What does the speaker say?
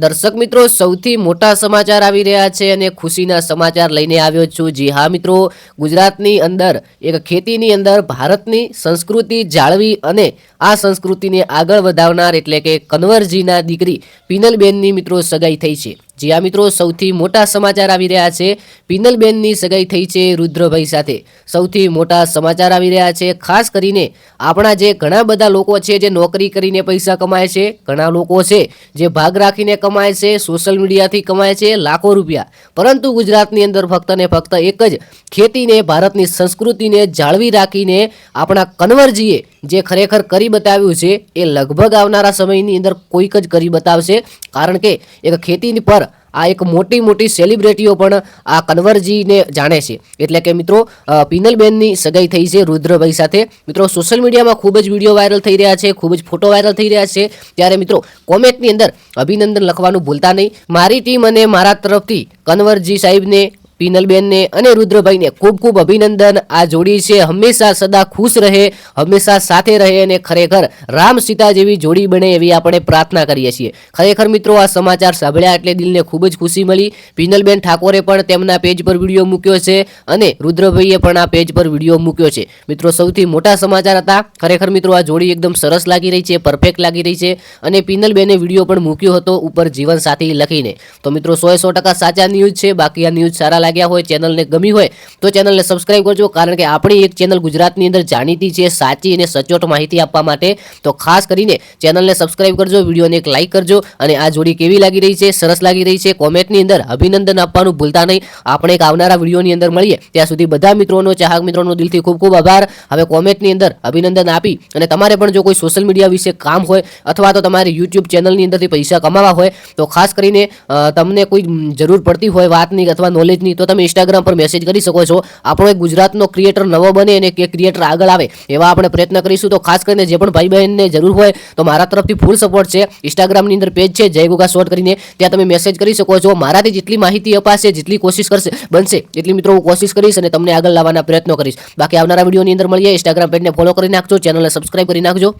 દર્શક મિત્રો, સૌથી મોટા સમાચાર આવી રહ્યા છે અને ખુશીના સમાચાર લઈને આવ્યો છું. જી હા મિત્રો, ગુજરાતની અંદર એક ખેતીની અંદર ભારતની સંસ્કૃતિ જાળવી અને આ સંસ્કૃતિને આગળ વધારનાર એટલે કે કન્વરજીના દીકરી પિનલબેનની મિત્રો સગાઈ થઈ છે. જી હા મિત્રો, સૌથી મોટા સમાચાર આવી રહ્યા છે. પિનલબેનની સગાઈ થઈ છે રુદ્રભાઈ સાથે. સૌથી મોટા સમાચાર આવી રહ્યા છે. ખાસ કરીને આપણા જે ઘણા બધા લોકો છે જે નોકરી કરીને પૈસા કમાય છે, ઘણા લોકો છે જે ભાગ રાખીને કમાય છે, સોશિયલ મીડિયાથી કમાય છે લાખો રૂપિયા, પરંતુ ગુજરાતની અંદર ફક્ત ને ફક્ત એક જ ખેતીને, ભારતની સંસ્કૃતિને જાળવી રાખીને આપણા કન્વરજીએ જે ખરેખર કરી બતાવ્યું છે એ લગભગ આવનારા સમયની અંદર કોઈક જ કરી બતાવશે. કારણ કે એક ખેતી પર આ એક મોટી મોટી સેલિબ્રિટીઓ પણ આ કન્વરજીને જાણે છે. એટલે કે મિત્રો, પિનલબેનની સગાઈ થઈ છે રુદ્રભાઈ સાથે. મિત્રો, સોશિયલ મીડિયામાં ખૂબ જ વિડીયો વાયરલ થઈ રહ્યા છે, ખૂબ જ ફોટો વાયરલ થઈ રહ્યા છે. ત્યારે મિત્રો, કોમેન્ટની અંદર અભિનંદન લખવાનું ભૂલતા નહીં. મારી ટીમ અને મારા તરફથી કન્વરજી સાહેબને, પિનલબેનને અને રુદ્રભાઈને ખૂબ ખૂબ અભિનંદન. આ જોડી છે હંમેશા સદા ખુશ રહે, હંમેશા સાથે રહે અને ખરેખર રામ સીતા જેવી જોડી બને એવી આપણે પ્રાર્થના કરીએ છીએ. ખરેખર મિત્રો, આ સમાચાર સાંભળ્યા એટલે દિલને ખૂબ જ ખુશી મળી. પિનલબેન ઠાકોરે પણ તેમના પેજ પર વિડીયો મૂક્યો છે અને રુદ્રભાઈએ પણ આ પેજ પર વિડીયો મૂક્યો છે. મિત્રો, સૌથી મોટા સમાચાર હતા. ખરેખર મિત્રો, આ જોડી એકદમ સરસ લાગી રહી છે, પરફેક્ટ લાગી રહી છે. અને પિનલબેને વિડીયો પણ મૂક્યો હતો ઉપર જીવનસાથી લખીને. તો મિત્રો, 100% સાચા ન્યૂઝ છે. બાકી આ ન્યૂઝ સારા લાગ્યા હોય, ચેનલને ગમી હોય તો ચેનલને સબસ્ક્રાઇબ કરજો. કારણ કે આપણી એક ચેનલ ગુજરાતની અંદર જાણીતી છે સાચી અને સચોટ માહિતી આપવા માટે. તો ખાસ કરીને ચેનલને સબસ્ક્રાઇબ કરજો, વિડીયોને એક લાઇક કરજો. અને આ જોડી કેવી લાગી રહી છે, સરસ લાગી રહી છે, કોમેન્ટની અંદર અભિનંદન આપવાનું ભૂલતા નહીં. આપણે એક આવનારા વિડીયોની અંદર મળીએ. ત્યાં સુધી બધા મિત્રોનો, ચાહક મિત્રોનો દિલથી ખૂબ ખૂબ આભાર. હવે કોમેન્ટની અંદર અભિનંદન આપી અને તમારે પણ જો કોઈ સોશિયલ મીડિયા વિશે કામ હોય અથવા તો તમારી યુટ્યુબ ચેનલની અંદરથી પૈસા કમાવા હોય તો ખાસ કરીને તમને કોઈ જરૂર પડતી હોય વાતની અથવા નોલેજની, તો તમે ઇન્સ્ટાગ્રામ પર મેસેજ કરી શકો છો. આપણો એક ગુજરાતનો ક્રિએટર નવો બને અને કે ક્રિએટર આગળ આવે એવા આપણે પ્રયત્ન કરીશું. તો ખાસ કરીને જે પણ ભાઈ બહેનને જરૂર હોય તો મારા તરફથી ફૂલ સપોર્ટ છે. ઇન્સ્ટાગ્રામની અંદર પેજ છે જય ગુગા શોર્ટ કરીને, ત્યાં તમે મેસેજ કરી શકો છો. મારાથી જેટલી માહિતી અપાશે, જેટલી કોશિશ કરશે બનશે એટલી મિત્રો હું કોશિશ કરીશ અને તમને આગળ લાવવાના પ્રયત્નો કરીશ. બાકી આવનારા વિડીયોની અંદર મળીએ. ઇન્સ્ટાગ્રામ પેજને ફોલો કરી નાખજો, ચેનલને સબસ્ક્રાઇબ કરી નાખજો.